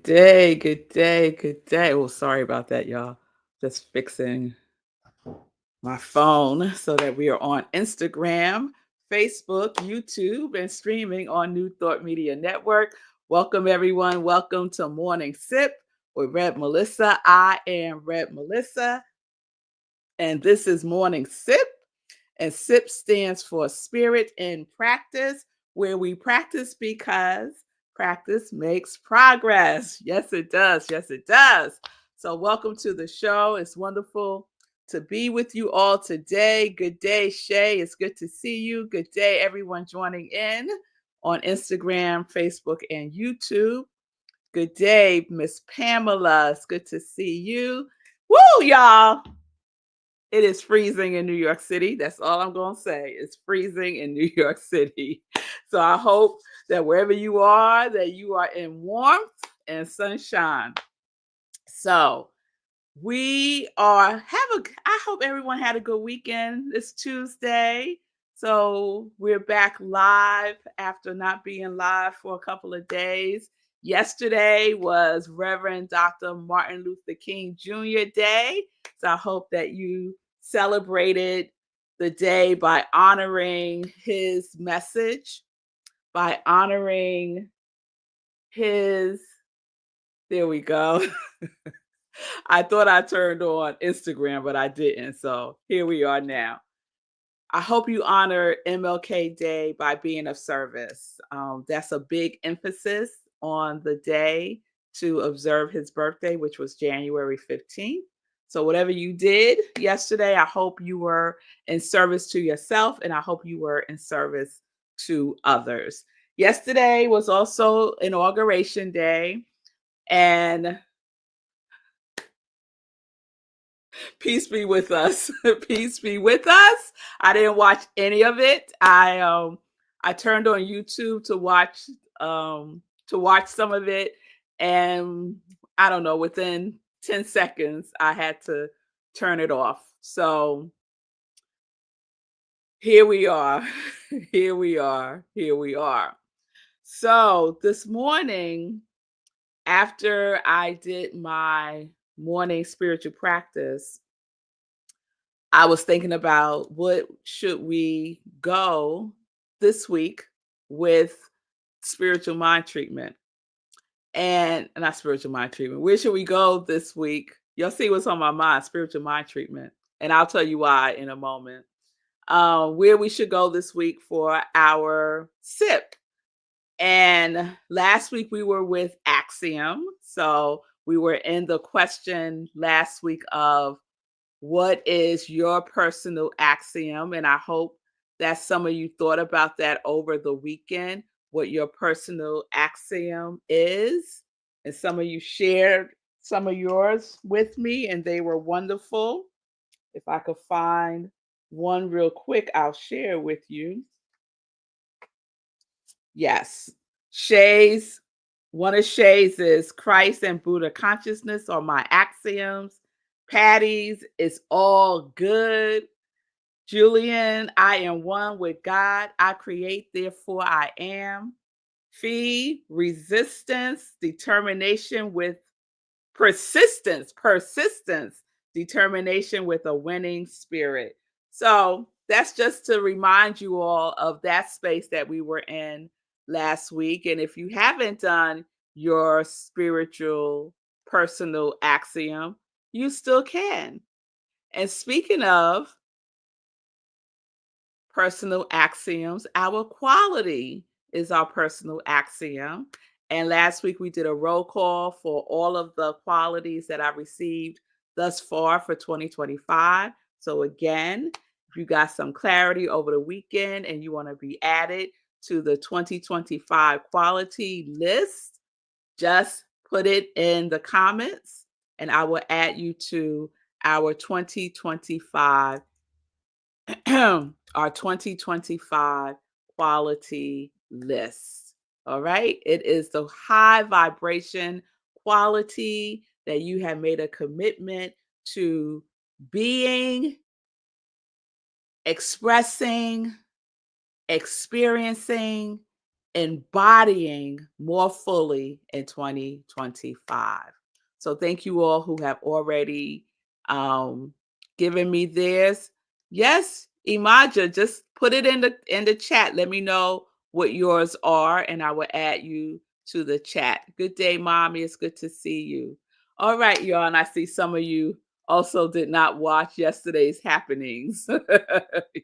day, good day, good day. Oh, sorry about that, y'all. Just fixing my phone so that we are on Instagram, Facebook, YouTube, and streaming on New Thought Media Network. Welcome, everyone. Welcome to Morning Sip with Red Melissa. I am Red Melissa, and this is Morning Sip. And SIP stands for Spirit in Practice, where we practice because practice makes progress. Yes, it does. Yes, it does. So, welcome to the show. It's wonderful to be with you all today. Good day, Shay. It's good to see you. Good day, everyone joining in on Instagram, Facebook, and YouTube. Good day, Miss Pamela. It's good to see you. Woo, y'all. It is freezing in New York City. That's all I'm going to say. It's freezing in New York City. So I hope that wherever you are, that you are in warmth and sunshine. So I hope everyone had a good weekend. It's Tuesday. So we're back live after not being live for a couple of days. Yesterday was Reverend Dr. Martin Luther King Jr. Day. So I hope that you celebrated the day by honoring his message, by honoring his, there we go. I thought I turned on Instagram, but I didn't. So here we are now. I hope you honor MLK Day by being of service. That's a big emphasis on the day to observe his birthday, which was January 15th. So, whatever you did yesterday, I hope you were in service to yourself and I hope you were in service to others. Yesterday was also Inauguration Day. And peace be with us. Peace be with us. I didn't watch any of it. I turned on YouTube to watch some of it, and I don't know, within 10 seconds I had to turn it off. So here we are. Here we are. Here we are. So this morning, after I did my morning spiritual practice, I was thinking about what should we go this week with spiritual mind treatment and not spiritual mind treatment. Where should we go this week? You'll see what's on my mind, spiritual mind treatment. And I'll tell you why in a moment. Where we should go this week for our sip. And last week we were with Axiom. So we were in the question last week of what is your personal axiom? And I hope that some of you thought about that over the weekend, what your personal axiom is. And some of you shared some of yours with me, and they were wonderful. If I could find one real quick, I'll share with you. Yes. Shay's, one of Shay's is Christ and Buddha consciousness are my axioms. Patty's is all good. Julian, I am one with God. I create, therefore I am. Fee, resistance, determination with persistence, determination with a winning spirit. So that's just to remind you all of that space that we were in last week. And if you haven't done your spiritual personal axiom, you still can. And speaking of personal axioms, our quality is our personal axiom. And last week we did a roll call for all of the qualities that I received thus far for 2025. So again, if you got some clarity over the weekend and you want to be added to the 2025 quality list, just put it in the comments and I will add you to our 2025 our 2025 quality list. All right. It is the high vibration quality that you have made a commitment to being, expressing, experiencing, embodying more fully in 2025. So thank you all who have already um, given me theirs. Yes, Imaja, just put it in the chat. Let me know what yours are, and I will add you to the chat. Good day, mommy. It's good to see you. All right, y'all. And I see some of you also did not watch yesterday's happenings.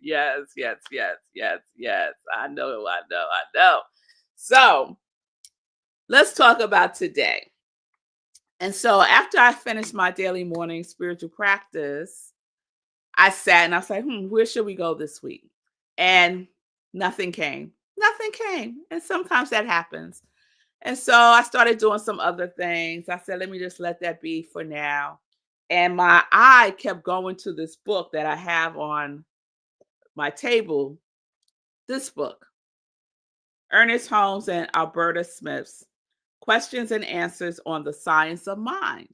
Yes, yes, yes, yes, yes. I know, I know, I know. So let's talk about today. And so after I finished my daily morning spiritual practice, I sat and I was like, where should we go this week? And nothing came. Nothing came. And sometimes that happens. And so I started doing some other things. I said, let me just let that be for now. And my eye kept going to this book that I have on my table. This book, Ernest Holmes and Alberta Smith's Questions and Answers on the Science of Mind.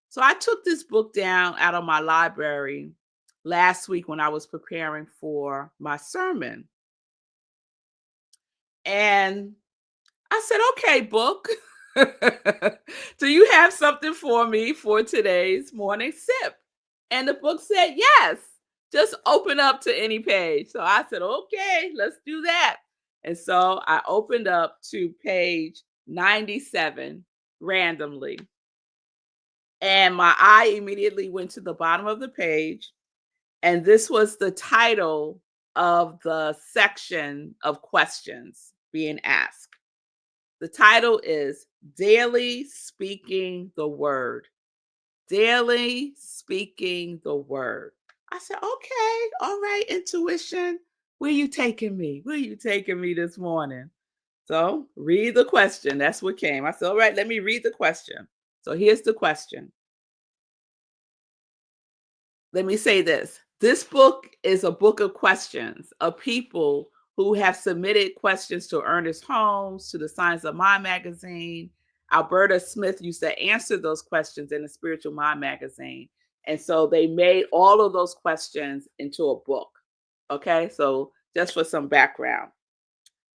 So I took this book down out of my library last week when I was preparing for my sermon. And I said, okay, book, do you have something for me for today's morning sip? And the book said, yes, just open up to any page. So I said, okay, let's do that. And so I opened up to page 97 randomly. And my eye immediately went to the bottom of the page. And this was the title of the section of questions being asked. The title is Daily Speaking the Word. Daily Speaking the Word. I said, okay, all right, intuition. Where you taking me? Where you taking me this morning? So read the question. That's what came. I said, all right, let me read the question. So here's the question. Let me say this. This book is a book of questions of people who have submitted questions to Ernest Holmes, to the Science of Mind magazine. Alberta Smith used to answer those questions in the Spiritual Mind magazine. And so they made all of those questions into a book. Okay, so just for some background.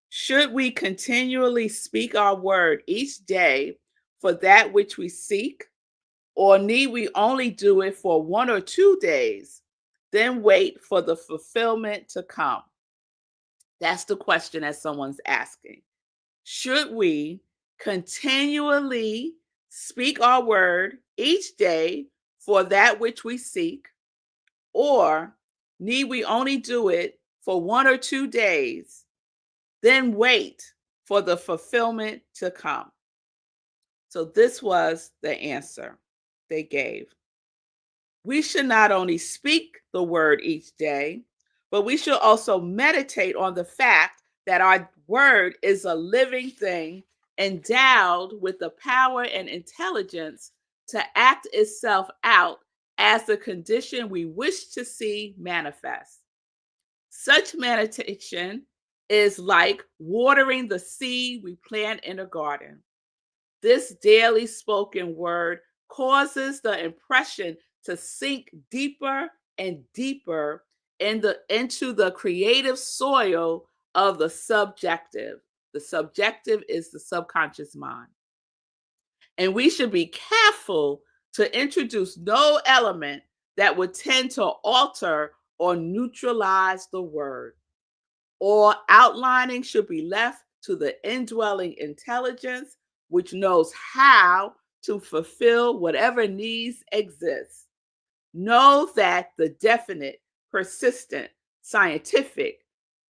Should we continually speak our word each day for that which we seek? Or need we only do it for 1 or 2 days, then wait for the fulfillment to come? That's the question that someone's asking. Should we continually speak our word each day for that which we seek? Or need we only do it for 1 or 2 days, then wait for the fulfillment to come? So this was the answer they gave. We should not only speak the word each day, but we should also meditate on the fact that our word is a living thing endowed with the power and intelligence to act itself out as the condition we wish to see manifest. Such meditation is like watering the seed we plant in a garden. This daily spoken word causes the impression to sink deeper and deeper into the creative soil of the subjective. The subjective is the subconscious mind. And we should be careful to introduce no element that would tend to alter or neutralize the word. All outlining should be left to the indwelling intelligence, which knows how to fulfill whatever needs exist. Know that the definite, persistent, scientific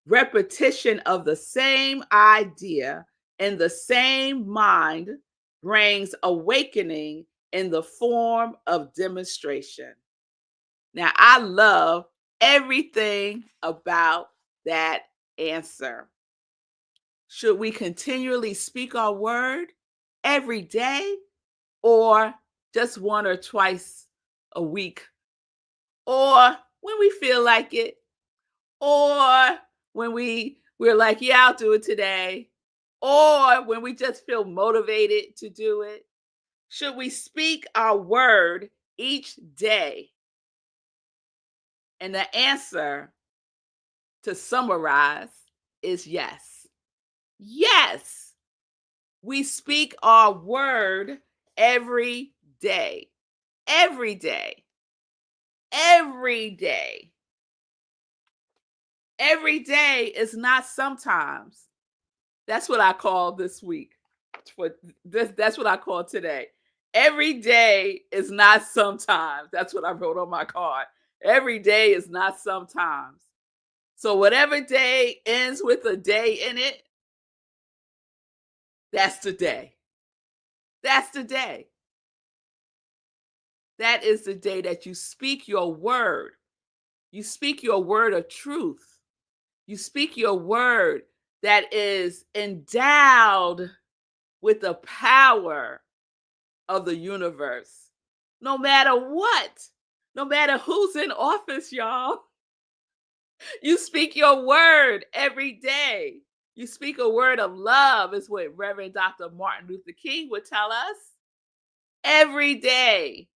repetition of the same idea in the same mind brings awakening in the form of demonstration. Now, I love everything about that answer. Should we continually speak our word every day, or just 1 or 2 times a week, or when we feel like it, or when we're like, yeah, I'll do it today, or when we just feel motivated to do it? Should we speak our word each day? And the answer, to summarize, is yes. Yes, we speak our word every day. Every day. Every day. Every day is not sometimes. That's what I call this week. For that's what I call today. Every day is not sometimes. That's what I wrote on my card. Every day is not sometimes. So whatever day ends with a day in it, that's the day. That's the day. That is the day that you speak your word. You speak your word of truth. You speak your word that is endowed with the power of the universe. No matter what, no matter who's in office, y'all, you speak your word every day. You speak a word of love, is what Reverend Dr. Martin Luther King would tell us every day.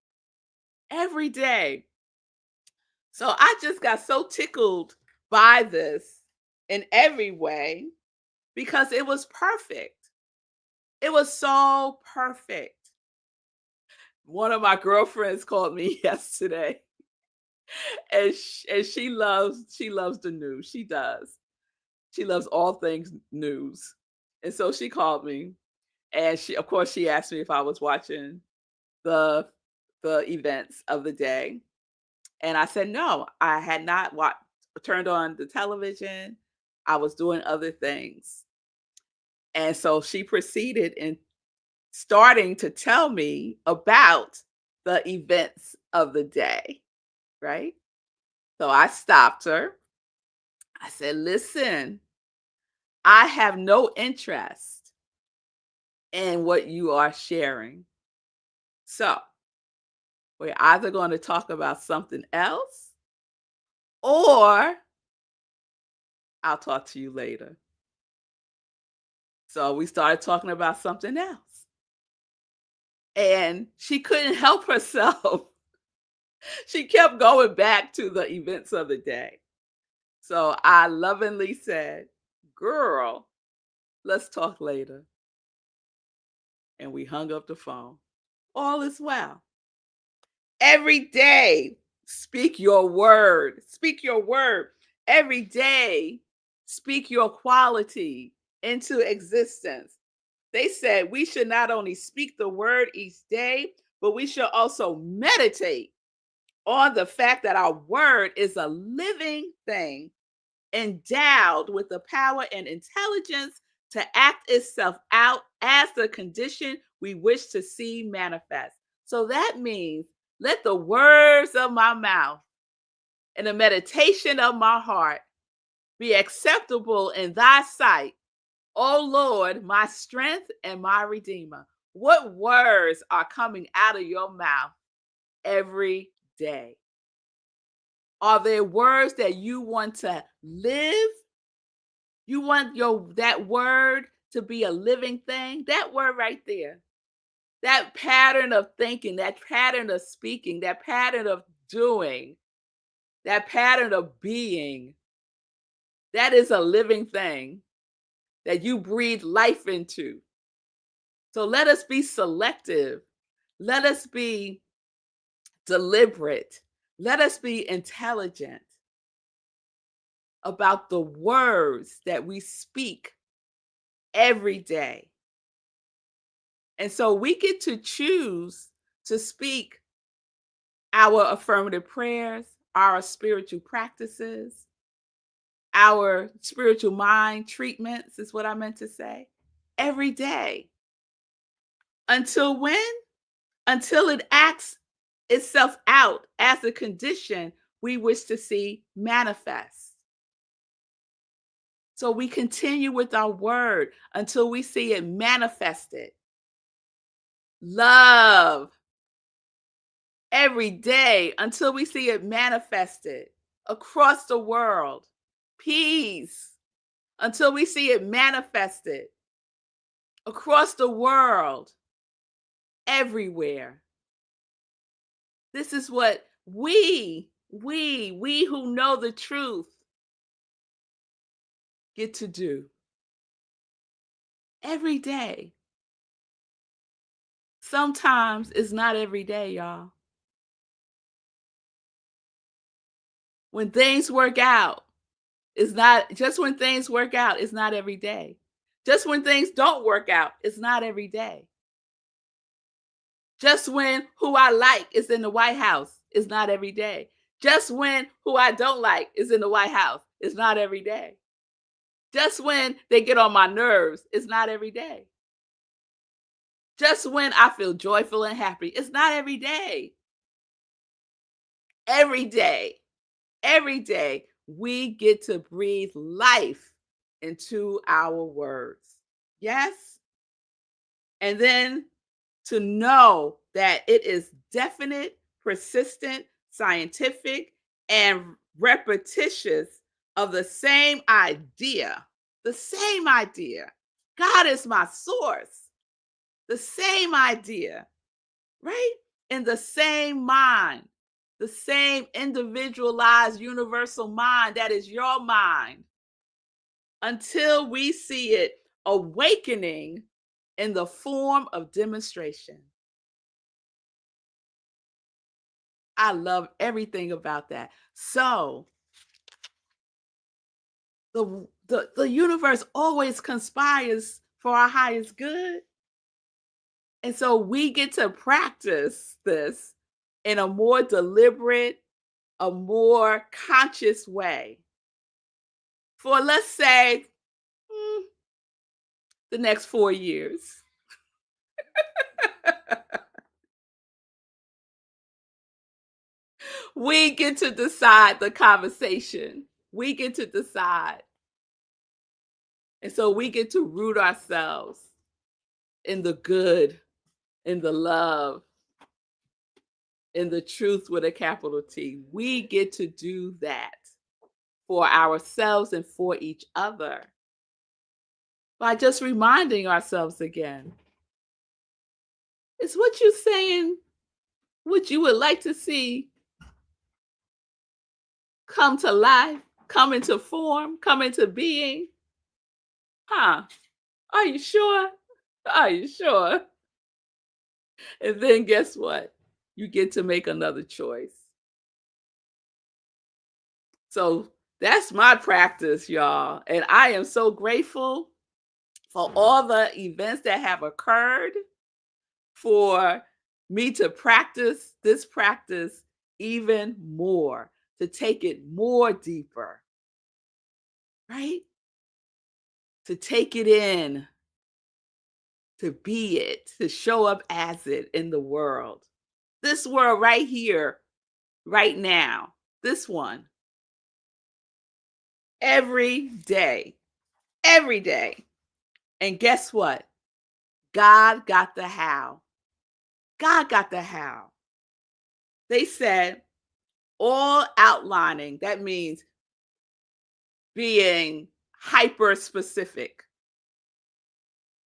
Every day. So I just got so tickled by this in every way because it was perfect. It was so perfect. One of my girlfriends called me yesterday and she loves the news. She does. She loves all things news. And so she called me and she of course she asked me if I was watching the the events of the day. And I said no, I had not turned on the television. I was doing other things. And so she proceeded in starting to tell me about the events of the day, right? So I stopped her. I said, "Listen, I have no interest in what you are sharing. So we're either going to talk about something else or I'll talk to you later." So we started talking about something else. And she couldn't help herself. She kept going back to the events of the day. So I lovingly said, "Girl, let's talk later." And we hung up the phone. All is well. Every day, speak your word. Speak your word. Every day, speak your quality into existence. They said we should not only speak the word each day, but we should also meditate on the fact that our word is a living thing endowed with the power and intelligence to act itself out as the condition we wish to see manifest. So that means let the words of my mouth and the meditation of my heart be acceptable in thy sight, O Lord, my strength and my redeemer. What words are coming out of your mouth every day? Are there words that you want to live? You want your that word to be a living thing? That word right there. That pattern of thinking, that pattern of speaking, that pattern of doing, that pattern of being, that is a living thing that you breathe life into. So let us be selective. Let us be deliberate. Let us be intelligent about the words that we speak every day. And so we get to choose to speak our affirmative prayers, our spiritual practices, our spiritual mind treatments, is what I meant to say, every day. Until when? Until it acts itself out as a condition we wish to see manifest. So we continue with our word until we see it manifested. Love every day until we see it manifested across the world. Peace until we see it manifested across the world, everywhere. This is what we who know the truth get to do. Every day. Sometimes it's not every day, y'all. When things work out, it's not just when things work out, it's not every day. Just when things don't work out, it's not every day. Just when who I like is in the White House, it's not every day. Just when who I don't like is in the White House, it's not every day. Just when they get on my nerves, it's not every day. Just when I feel joyful and happy, it's not every day. Every day, every day, we get to breathe life into our words. Yes. And then to know that it is definite, persistent, scientific, and repetitious of the same idea. The same idea. God is my source. The same idea, right? In the same mind, the same individualized universal mind that is your mind, until we see it awakening in the form of demonstration. I love everything about that. So the universe always conspires for our highest good. And so we get to practice this in a more deliberate, a more conscious way for, let's say, mm, the next 4 years. We get to decide the conversation. We get to decide. And so we get to root ourselves in the good, in the love, in the truth with a capital T. We get to do that for ourselves and for each other by just reminding ourselves again. Is what you're saying what you would like to see come to life, come into form, come into being? Huh? Are you sure? Are you sure? And then guess what? You get to make another choice. So that's my practice, y'all. And I am so grateful for all the events that have occurred, for me to practice this practice even more, to take it more deeper, right? To take it in, to be it, to show up as it in the world. This world right here, right now, this one, every day. And guess what? God got the how. God got the how. They said all outlining, that means being hyper specific.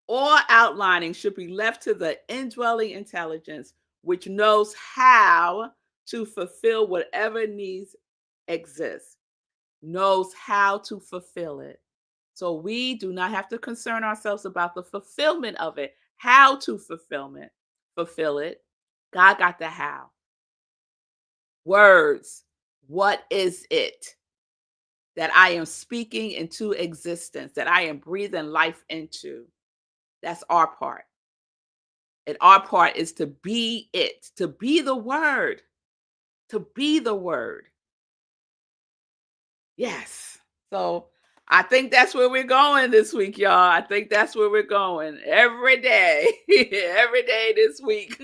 All outlining should be left to the indwelling intelligence, which knows how to fulfill whatever needs exist, knows how to fulfill it. So we do not have to concern ourselves about the fulfillment of it, how to fulfill it. God got the how. Words. What is it that I am speaking into existence, that I am breathing life into? That's our part. And our part is to be it, to be the word, to be the word. Yes. So I think that's where we're going this week, y'all. I think that's where we're going every day, every day this week.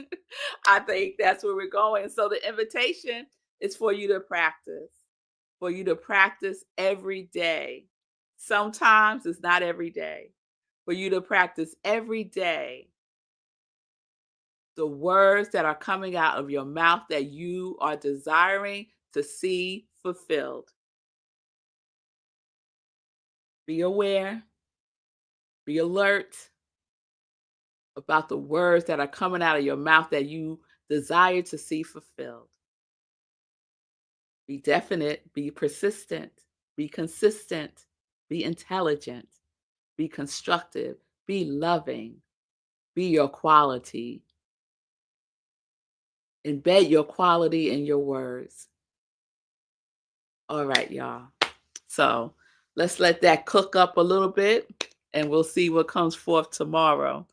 I think that's where we're going. So the invitation is for you to practice, for you to practice every day. Sometimes it's not every day, for you to practice every day the words that are coming out of your mouth that you are desiring to see fulfilled. Be aware, be alert about the words that are coming out of your mouth that you desire to see fulfilled. Be definite, be persistent, be consistent, be intelligent, be constructive, be loving, be your quality, embed your quality in your words. All right, y'all. So let's let that cook up a little bit and we'll see what comes forth tomorrow.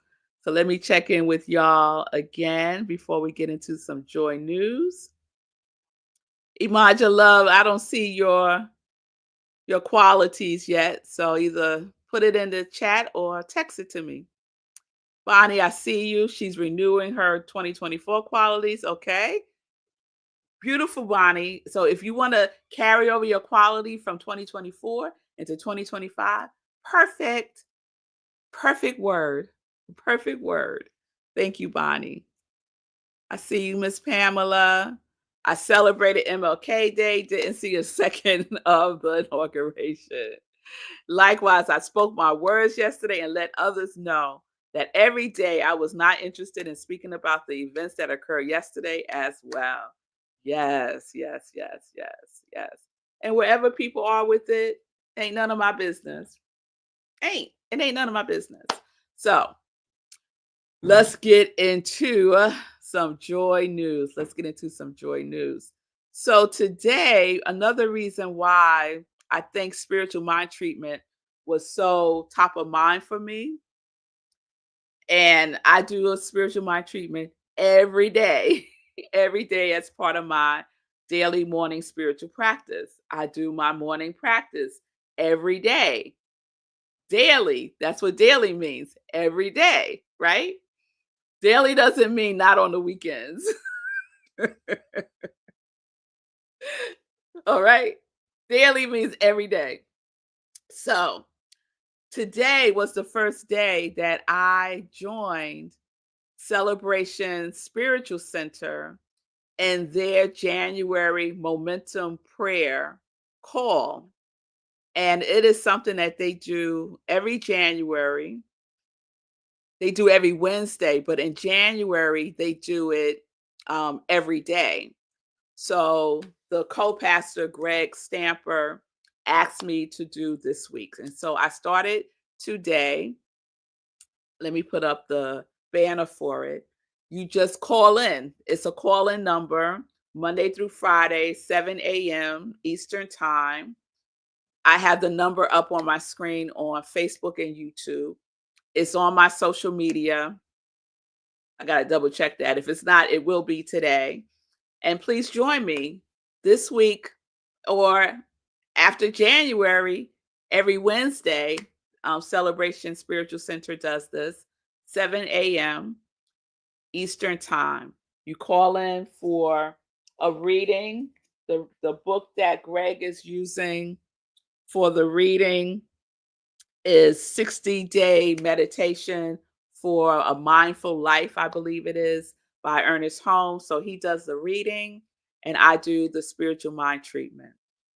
So let me check in with y'all again before we get into some joy news. Imaja Love, I don't see your qualities yet. So either put it in the chat or text it to me. Bonnie, I see you. She's renewing her 2024 qualities. Okay. Beautiful, Bonnie. So if you want to carry over your quality from 2024 into 2025, perfect, perfect word. Perfect word. Thank you, Bonnie. I see you, Miss Pamela. I celebrated MLK Day. Didn't see a second of the inauguration. Likewise, I spoke my words yesterday and let others know that every day I was not interested in speaking about the events that occurred yesterday as well. Yes, yes, yes, yes, yes. And wherever people are with it, ain't none of my business. It ain't none of my business. So let's get into some joy news. Let's get into some joy news. So today, another reason why I think spiritual mind treatment was so top of mind for me, and I do a spiritual mind treatment every day, every day as part of my daily morning spiritual practice. I do my morning practice every day, daily. That's what daily means, every day, right? Daily doesn't mean not on the weekends. All right. Daily means every day. So today was the first day that I joined Celebration Spiritual Center and their January Momentum Prayer call. And it is something that they do every January. They do every Wednesday, but in January, they do it every day. So the co-pastor, Greg Stamper, asked me to do this week. And so I started today. Let me put up the banner for it. You just call in. It's a call in number, Monday through Friday, 7 a.m. Eastern Time. I have the number up on my screen on Facebook and YouTube. It's on my social media. I got to double check that. If it's not, it will be today. And please join me this week or after January, every Wednesday. Celebration Spiritual Center does this, 7 a.m. Eastern Time. You call in for a reading. The book that Greg is using for the reading is 60-Day Meditation for a Mindful Life, I believe it is, by Ernest Holmes. So he does the reading and I do the spiritual mind treatment.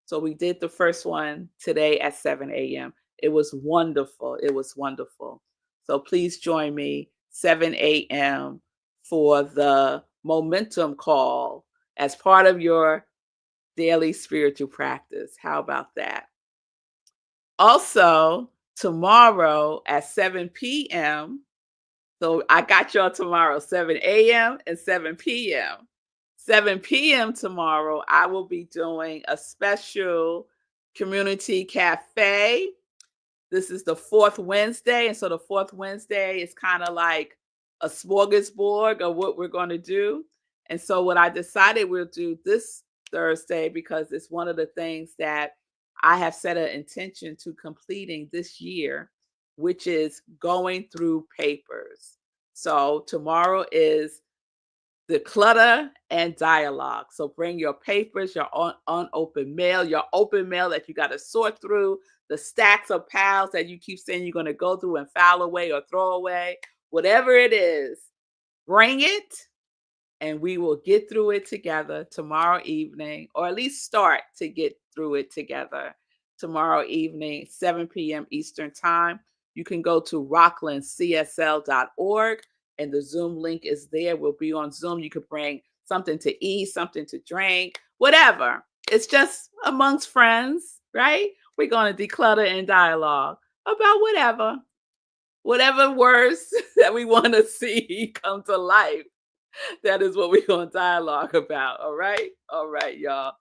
So we did the first one today at 7 a.m. It was wonderful. It was wonderful. So please join me 7 a.m. for the momentum call as part of your daily spiritual practice. How about that? Also, tomorrow at 7 p.m. So I got y'all tomorrow, 7 a.m. and 7 p.m. 7 p.m. tomorrow, I will be doing a special community cafe. This is the fourth Wednesday. And so the fourth Wednesday is kind of like a smorgasbord of what we're going to do. And so what I decided we'll do this Thursday, because it's one of the things that I have set an intention to completing this year, which is going through papers. So tomorrow is the clutter and dialogue. So bring your papers, your unopened mail, your open mail that you got to sort through, the stacks of piles that you keep saying you're going to go through and file away or throw away, whatever it is, bring it and we will get through it together tomorrow evening, or at least start to get through it together tomorrow evening, 7 p.m. Eastern Time. You can go to rocklandcsl.org and the Zoom link is there. We'll be on Zoom. You could bring something to eat, something to drink, whatever. It's just amongst friends, right? We're going to declutter and dialogue about whatever. whatever words that we want to see come to life, that is what we're going to dialogue about. All right. All right, y'all.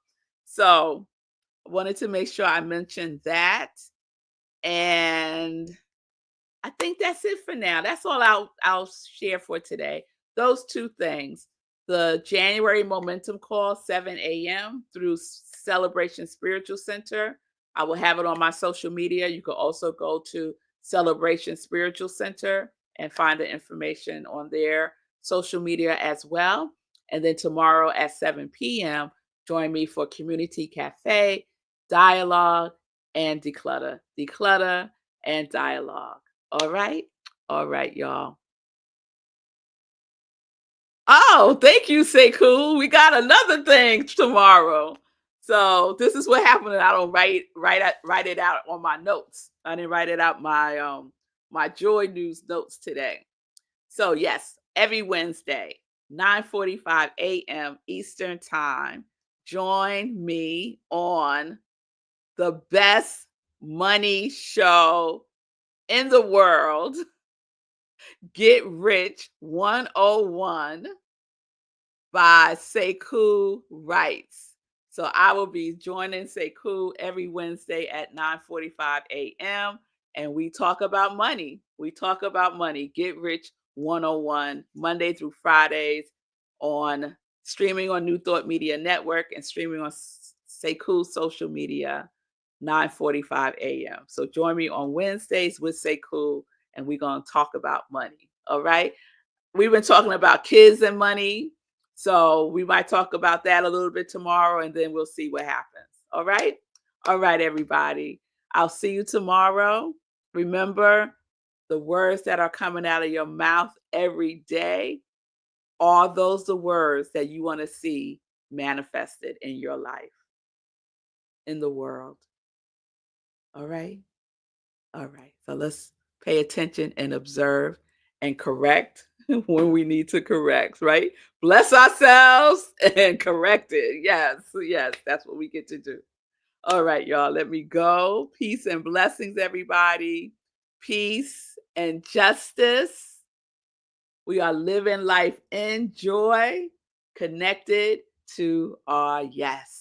So I wanted to make sure I mentioned that. And I think that's it for now. That's all I'll share for today. Those two things. The January Momentum Call, 7 a.m. through Celebration Spiritual Center. I will have it on my social media. You can also go to Celebration Spiritual Center and find the information on their social media as well. And then tomorrow at 7 p.m., join me for Community Cafe, Dialogue, and Declutter. Declutter and Dialogue. All right. All right, y'all. Oh, thank you, Sekou. We got another thing tomorrow. So this is what happened. I don't write it out on my notes. I didn't write it out my Joy News notes today. So yes, every Wednesday, 9:45 a.m. Eastern Time, join me on the best money show in the world, Get Rich 101 by Sekou Writes. So I will be joining Sekou every Wednesday at 9:45 a.m. and we talk about money. We talk about money. Get Rich 101 Monday through Fridays on streaming on New Thought Media Network and streaming on Sekou social media 9:45 a.m. So join me on Wednesdays with Sekou and we're going to talk about money. All right? We've been talking about kids and money. So we might talk about that a little bit tomorrow and then we'll see what happens. All right. All right, everybody. I'll see you tomorrow. Remember, the words that are coming out of your mouth every day, are those the words that you want to see manifested in your life, in the world? All right. All right. So let's pay attention and observe and correct when we need to correct, right? Bless ourselves and correct it. Yes, yes, that's what we get to do. All right, y'all, let me go. Peace and blessings, everybody. Peace and justice. We are living life in joy, connected to our yes.